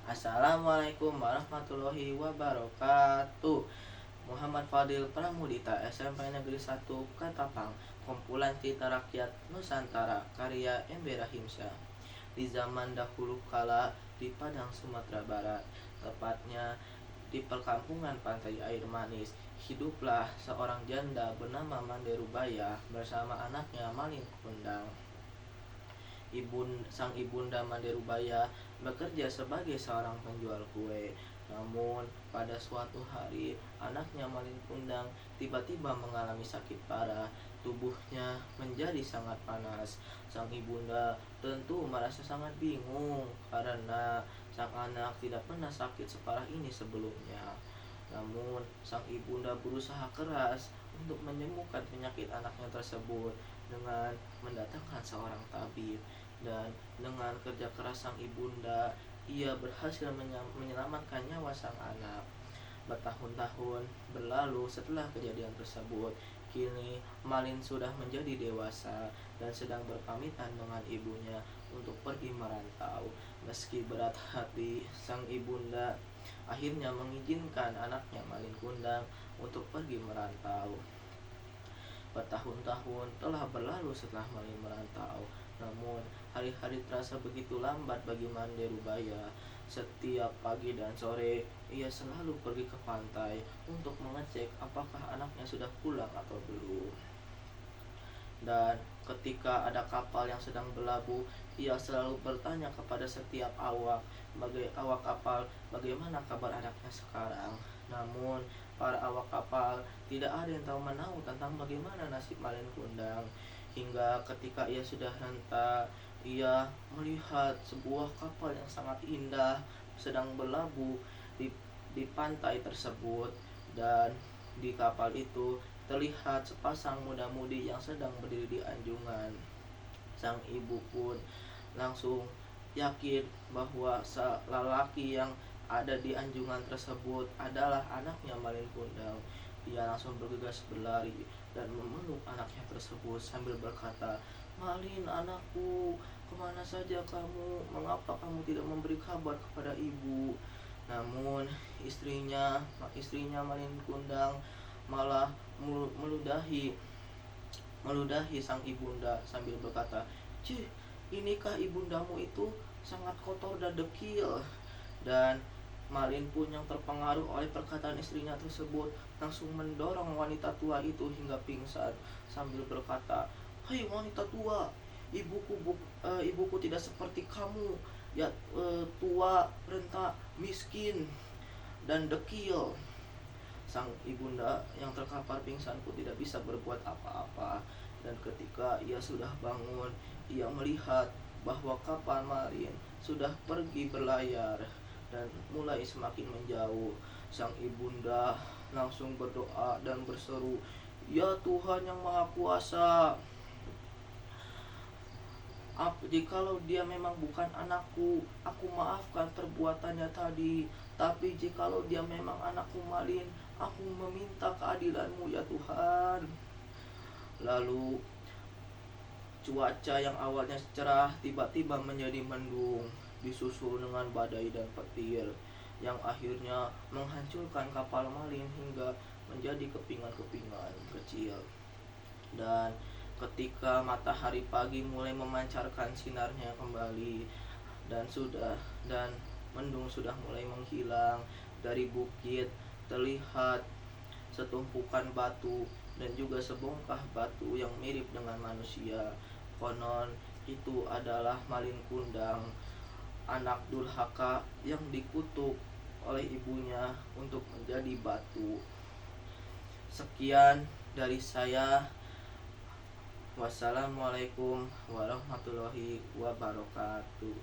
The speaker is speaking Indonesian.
Assalamualaikum warahmatullahi wabarakatuh. Muhammad Fadil Pramudita, SMP Negeri 1 Katapang. Kumpulan Cerita Rakyat Nusantara, karya Embe Rahimsyah. Di zaman dahulu kala di Padang Sumatera Barat, tepatnya di perkampungan pantai air manis, hiduplah seorang janda bernama Manderubaya bersama anaknya Malin Kundang. Sang ibunda Manderubaya bekerja sebagai seorang penjual kue. Namun pada suatu hari anaknya Malin Kundang tiba-tiba mengalami sakit parah. Tubuhnya menjadi sangat panas. Sang ibunda tentu merasa sangat bingung karena sang anak tidak pernah sakit separah ini sebelumnya. Namun sang ibunda berusaha keras untuk menyembuhkan penyakit anaknya tersebut dengan mendatangkan seorang tabib. Dan dengan kerja keras sang ibunda, ia berhasil menyelamatkan nyawa sang anak. Bertahun-tahun berlalu setelah kejadian tersebut. Kini Malin sudah menjadi dewasa dan sedang berpamitan dengan ibunya untuk pergi merantau. Meski berat hati, sang ibunda akhirnya mengizinkan anaknya Malin Kundang untuk pergi merantau. Bertahun-tahun telah berlalu setelah Malin merantau. Namun hari-hari terasa begitu lambat bagi Manderubaya. Setiap pagi dan sore ia selalu pergi ke pantai untuk mengecek apakah anaknya sudah pulang atau belum. Dan ketika ada kapal yang sedang berlabuh, ia selalu bertanya kepada setiap awak kapal bagaimana kabar anaknya sekarang. Namun para awak kapal tidak ada yang tahu menahu tentang bagaimana nasib Malin Kundang. Hingga ketika ia sudah renta, ia melihat sebuah kapal yang sangat indah sedang berlabuh di pantai tersebut. Dan di kapal itu terlihat sepasang muda-mudi yang sedang berdiri di anjungan. Sang ibu pun langsung yakin bahwa lelaki yang ada di anjungan tersebut adalah anaknya Malin Kundang. Ia langsung bergegas berlari dan memeluk anaknya tersebut sambil berkata, "Malin, anakku, kemana saja kamu? Mengapa kamu tidak memberi kabar kepada ibu?" Namun istrinya Malin Kundang malah meludahi sang ibunda sambil berkata, "Cih, inikah ibundamu itu sangat kotor dan dekil?" Dan Malin pun yang terpengaruh oleh perkataan istrinya tersebut langsung mendorong wanita tua itu hingga pingsan sambil berkata, "Hai wanita tua, ibuku tidak seperti kamu, ya, tua, renta, miskin, dan dekil." Sang ibunda yang terkapar pingsan pun tidak bisa berbuat apa-apa. Dan ketika ia sudah bangun, ia melihat bahwa kapal Malin sudah pergi berlayar dan mulai semakin menjauh. Sang ibunda langsung berdoa dan berseru, "Ya Tuhan yang Maha Kuasa, jikalau dia memang bukan anakku, aku maafkan perbuatannya tadi. Tapi jikalau dia memang anakku Malin, aku meminta keadilanmu ya Tuhan." Lalu cuaca yang awalnya cerah tiba-tiba menjadi mendung, disusul dengan badai dan petir yang akhirnya menghancurkan kapal Malin hingga menjadi kepingan-kepingan kecil. Dan ketika matahari pagi mulai memancarkan sinarnya kembali dan mendung sudah mulai menghilang, dari bukit terlihat setumpukan batu dan juga sebongkah batu yang mirip dengan manusia. Konon itu adalah Malin Kundang, anak durhaka yang dikutuk oleh ibunya untuk menjadi batu. Sekian dari saya. Wassalamualaikum warahmatullahi wabarakatuh.